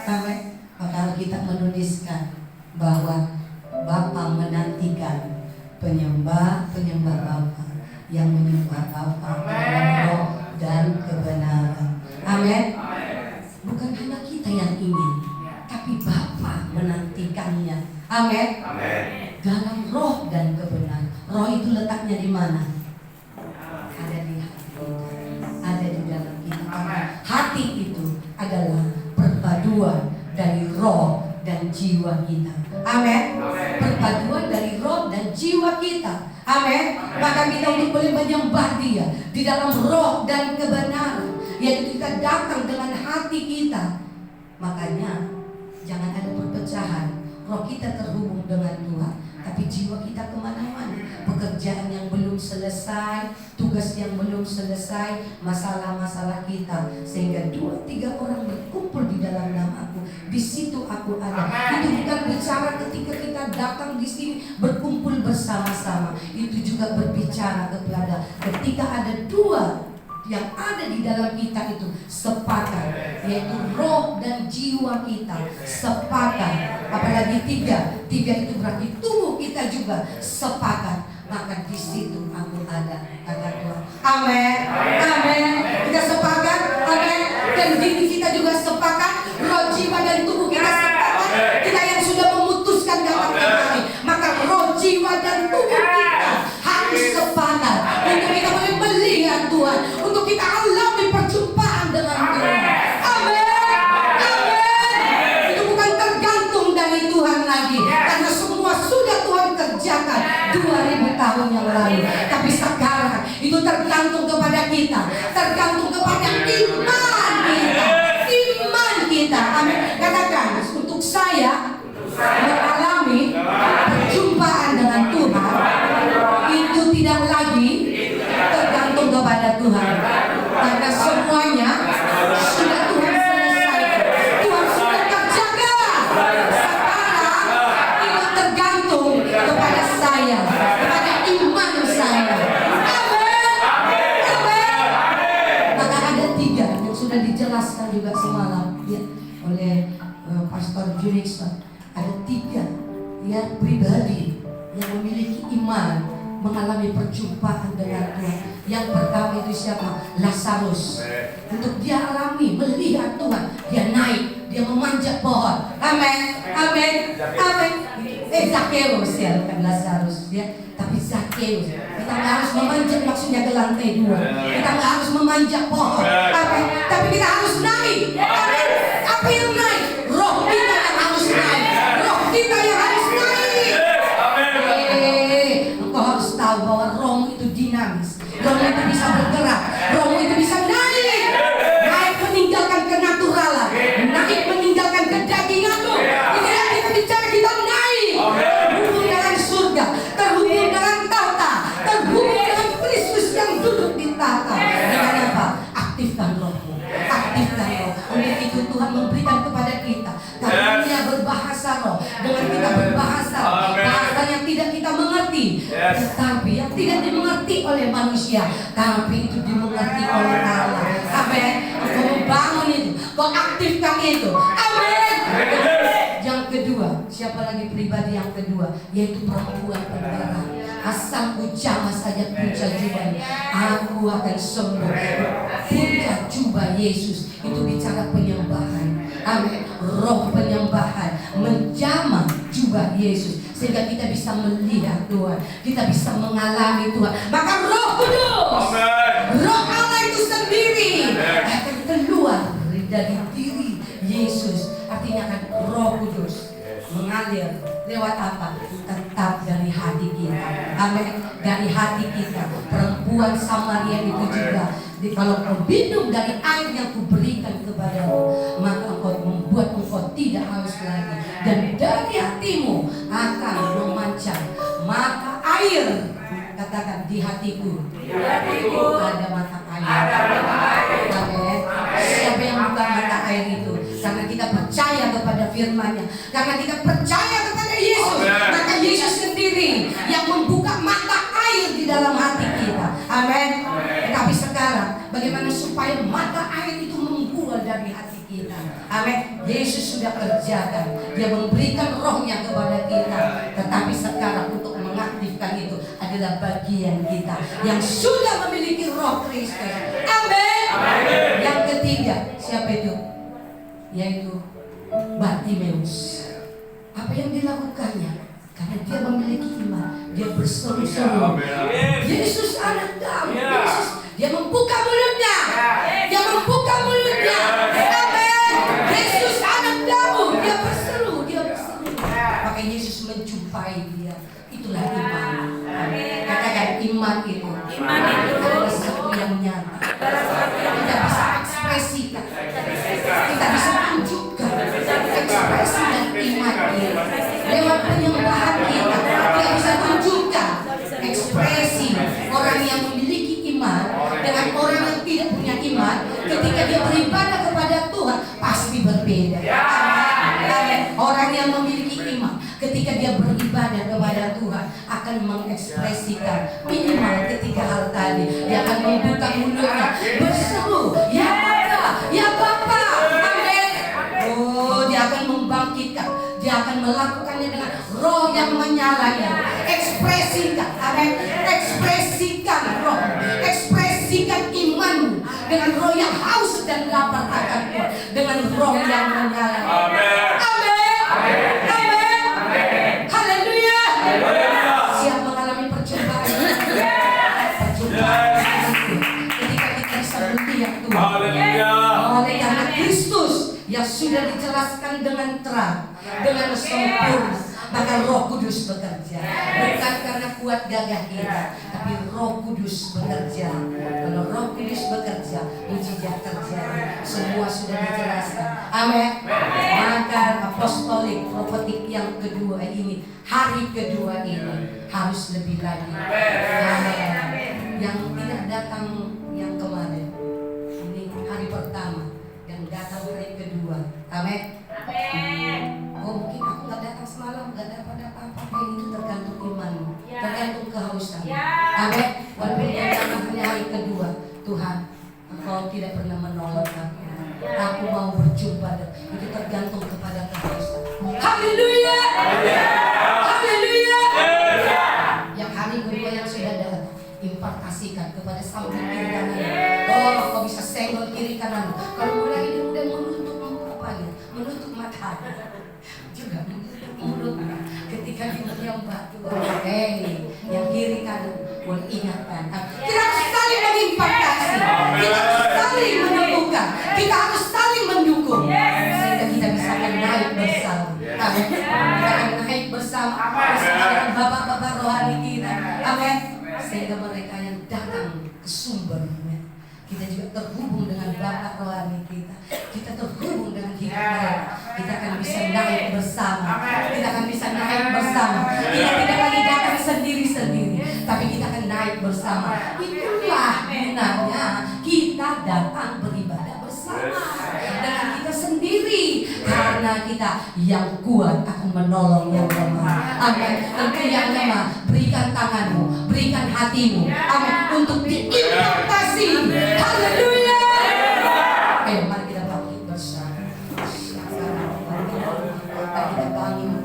Amin. Maka kita menuliskan bahwa Bapa menantikan penyembah-penyembah Bapa yang menyembah Bapa dalam roh dan kebenaran. Amin. Bukan hanya kita yang ingin, tapi Bapa menantikannya. Amin. Dalam roh dan kebenaran. Roh itu letaknya di mana? Ada di hati kita, ada di dalam kita. Hati itu adalah perpaduan dari roh dan jiwa kita. Amin. Perpaduan dari roh dan jiwa kita. Amin. Maka kita untuk boleh menyembah Dia di dalam roh dan kebenaran, yaitu kita datang dengan hati kita. Makanya jangan ada perpecahan. Roh kita terhubung dengan Tuhan, tapi jiwa kita kemana-mana. Pekerjaan yang belum selesai, tugas yang belum selesai, masalah-masalah kita. Sehingga 2-3 orang berkumpul di dalam namaku, di situ aku ada. Itu bukan bicara ketika kita datang di sini berkumpul bersama-sama. Itu juga berbicara kepada ketika ada 2 yang ada di dalam kita itu sepakat, yaitu roh dan jiwa kita sepakat. Apalagi 3 itu berarti tubuh kita juga sepakat. Maka di situ aku ada, kata Tuhan. Amin. Amin. Kita sepakat. Amin. Dan diri kita juga sepakat. Roh, jiwa dan tubuh kita sepakat. Kita yang sudah memutuskan datang kembali, maka roh, jiwa dan tubuh kita harus sepakat untuk kita boleh melihat Tuhan, untuk kita alami perjumpaan dengan Tuhan. Amin. Amin. Itu bukan tergantung dari Tuhan lagi, karena semua sudah Tuhan kerjakan 2000 tahun yang lalu. Tapi sekarang itu tergantung kepada kita, tergantung kepada iman kita. Iman kita. Amin. Katakan, untuk saya mengalami perjumpaan dengan Tuhan itu tidak lagi tergantung kepada Tuhan, karena semuanya sudah Tuhan selesaikan. Tuhan sudah kerjakan. Sekarang itu tergantung kepada saya, kepada iman saya. Amin. Amin. Maka ada 3 yang sudah dijelaskan juga semalam ya, oleh Pastor Junix. Ada 3 ya pribadi yang memiliki iman, mengalami perjumpaan dengan Tuhan. Yang pertama itu siapa? Lazarus. Untuk dia alami, melihat Tuhan, dia naik, dia memanjat pohon. Amin. Amin. Amin. Zakheus ya, bukan Lazarus ya, tapi Zakheus. Kita nggak harus memanjat maksudnya ke lantai 2. Kita nggak harus memanjat pohon. Amin. Tapi kita harus naik. Amin. Apa yang naik? Roh kita yang harus naik. Roh kita yang harus naik. Engkau harus tahu bahwa roh itu dinamis. Roh itu bisa bergerak. Roh itu bisa naik. Naik meninggalkan kenaturalan. Naik meninggalkan kedaginganmu. Ini yang kita bicara, kita naik. Terhubung dengan surga. Terhubung dengan tahta. Terhubung dengan Kristus yang duduk di tahta. Dengan apa? Aktifkan rohmu. Aktifkan roh. Oleh itu Tuhan memberikan kepada kita karunia berbahasa roh. Dengan kita berbahasa bahasa yang tidak kita mengerti, tetapi yang tidak dimengerti oleh manusia, tapi itu dimengerti oleh Allah. Amin. Kau membangun itu, kau aktifkan itu. Amin. Yang kedua, siapa lagi pribadi yang kedua? Yaitu perempuan penderita. Asal ku jamah saja puncak jubahnya, aku akan sembuh. Puncak jubah Yesus itu bicara penyembahan. Amin. Roh penyembahan menjamah jubah Yesus sehingga kita bisa melihat Tuhan, kita bisa mengalami Tuhan. Maka Roh Kudus, Roh Allah itu sendiri akan keluar dari diri Yesus. Artinya kan Roh Kudus mengalir lewat apa? Tetap dari hati kita. Amin. Dari hati kita. Perempuan Samaria itu juga, kalau kau minum dari air yang kuberikan kepadamu, maka engkau membuat engkau tidak haus lagi, dan dari hatimu akan memancar mata air. Katakan, di hatiku ada mata air. Amin. Siapa yang buka mata air itu? Karena kita percaya kepada firman-Nya, karena kita percaya kepada Yesus, maka Yesus sendiri yang membuka mata air di dalam hati kita. Amin. Tapi sekarang bagaimana supaya mata air itu membuah dari hati kita? Amin. Yesus sudah kerjakan. Dia memberikan rohnya kepada kita. Tetapi sekarang untuk mengaktifkan itu adalah bagian kita yang sudah memiliki roh Kristus. Amin. Yang ketiga, siapa itu? Yaitu Bartimeus. Apa yang dilakukannya? Karena dia memiliki iman, dia berseru-seru, Yesus anak Daud, Yesus. Dia membuka mulutnya, dia membuka mulutnya. Amin. Yesus anak Daud, dia berseru. Maka Yesus menjumpai dia. Itulah iman. Katakan iman itu. Iman itu adalah sesuatu yang nyata. Kita bisa ekspresikan, kita bisa tunjukkan ekspresi dan iman kita lewat penyembahan kita. Kita bisa tunjukkan ekspresi orang yang memiliki iman dengan orang yang tidak punya iman. Ketika dia beribadah kepada Tuhan pasti berbeda. Orang yang memiliki iman ketika dia beribadah kepada Tuhan akan mengekspresikan minimal ketiga hal tadi. Dia akan membuka mulutnya berseru, ya Bapa, ya Bapa. Amin. Oh, dia akan membangkitkan. Dia akan melakukannya dengan roh yang menyalanya. Ekspresikan, amin. Ekspresikan roh, ekspresikan iman dengan roh yang haus dan lapar akan Tuhan, dengan roh yang menyala. Amin. Haleluya. Siap mengalami percobaan. Percobaan ketika kita bisa berpihak Tuhan. Oleh karena Kristus yang sudah dijelaskan dengan terang, dengan sempurna, maka Roh Kudus bekerja. Bukan karena kuat gagah kita, tapi Roh Kudus bekerja. Kalau Roh Kudus bekerja, mujizat terjadi. Semua sudah dijelaskan. Amin. Maka apostolik profetik yang kedua ini, hari kedua ini harus lebih lagi. Yang tidak datang yang kemarin, ini hari pertama. Yang datang hari kedua. Amin. Oh, mungkin aku nggak datang semalam, nggak dapat apa-apa. Itu tergantung iman, tergantung kehausan. Amin. Walaupun yang datang hari kedua, Tuhan, Engkau tidak pernah menolak aku. Aku mau berjumpa. Itu tergantung kepada kehausan. Haleluya. Haleluya. Yang hari kedua yang sudah datang, impartasikan kepada samping kiri kanan. Oh, kau bisa senggol kiri kanan. Kalau mulai dia udah menutup apanya, menutup mata, juga menutup mulutnya. Ketika dia menyembah Tuhan, yang kiri kanan boleh ingatkan. Kita harus saling mengimpartasi, kita harus saling menemukan, kita harus saling mendukung, sehingga kita bisa naik bersama. Amin. Kita akan naik bersama dengan bapak-bapak rohani kita. Amin. Sehingga mereka yang datang ke sumbernya, kita juga terhubung dengan bapak rohani kita. Kita terhubung dengan hidup mereka. Kita akan bisa naik bersama. Kita akan bisa naik bersama. Kita tidak lagi datang sendiri-sendiri, tapi kita akan naik bersama. Itulah gunanya kita datang beribadah bersama dengan kita sendiri, karena kita yang kuat akan menolong yang lemah. Amin. Engkau yang lemah, berikan tanganmu, berikan hatimu, amin, untuk diimpartasi. Haleluya. Mari kita bangkit bersama. Mari kita bangkit.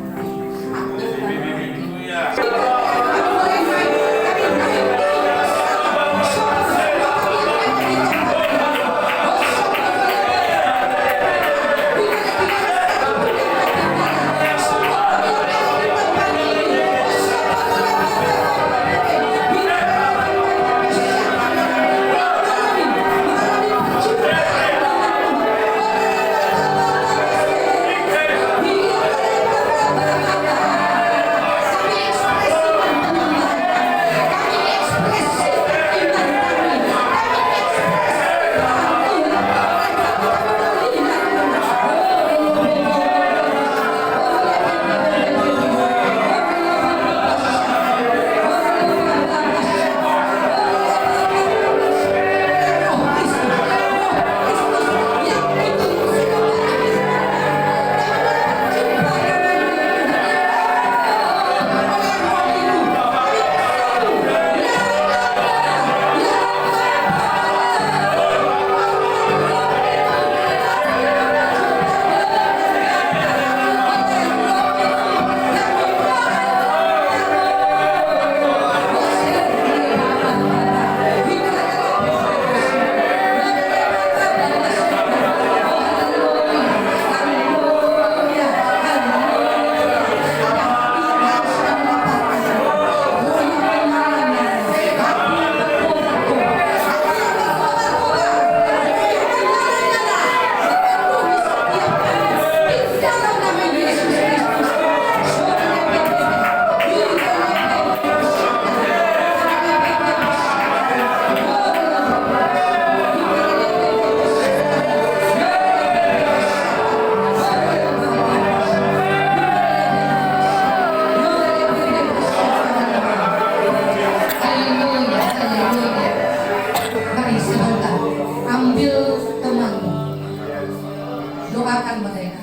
kuatkan mereka.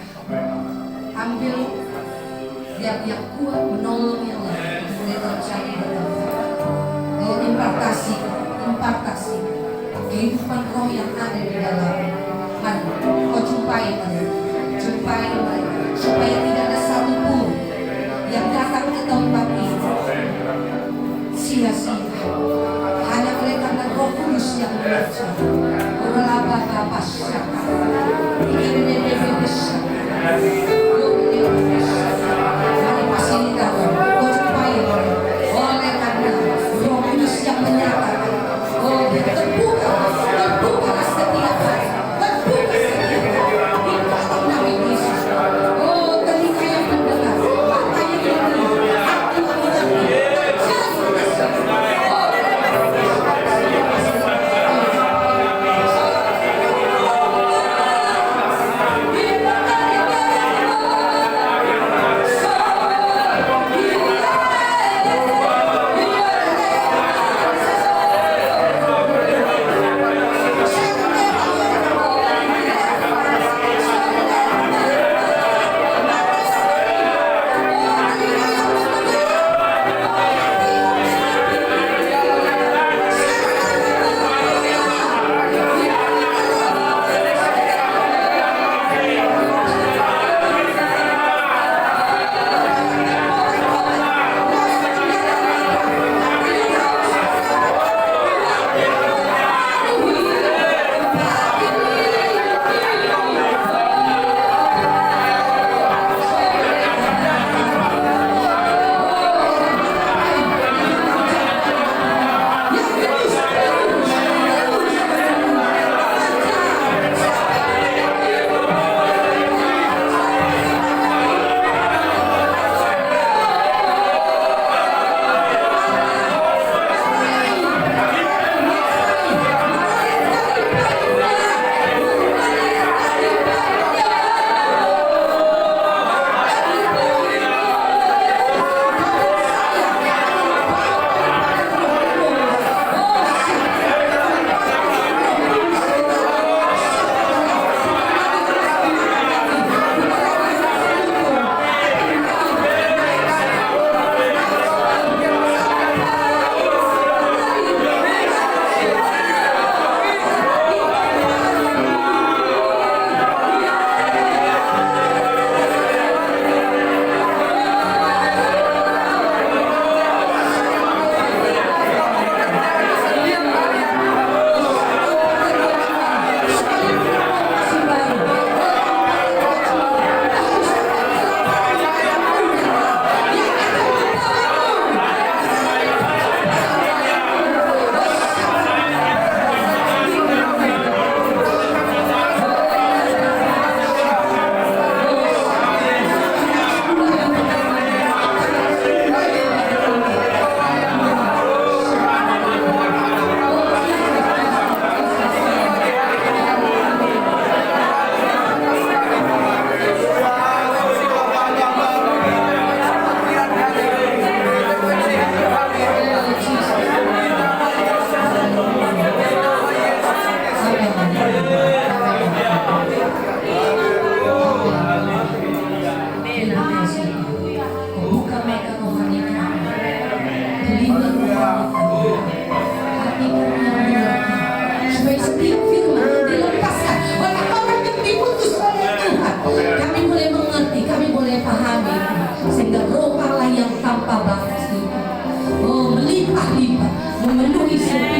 Ambil biar dia kuat menolong ya Allah. Mereka cari oh impartasi kehidupan roh yang ada di dalam. Mari kau jumpai mereka supaya tidak ada satu pun yang datang ke tempat ini sia-sia. Hanya oleh karena Roh Kudus yang bekerja. Mari fasilitas kau jumpai oleh karena Roh Kudus yang menyatakan terbuka setiap hari, terbuka setiap hari di dalam nama Yesus. Oh, telinga yang mendengar, mata yang melihat, hati yang mengerti. Sehingga roh Allah yang tanpa batas itu, oh melimpah-limpah memenuhi setiap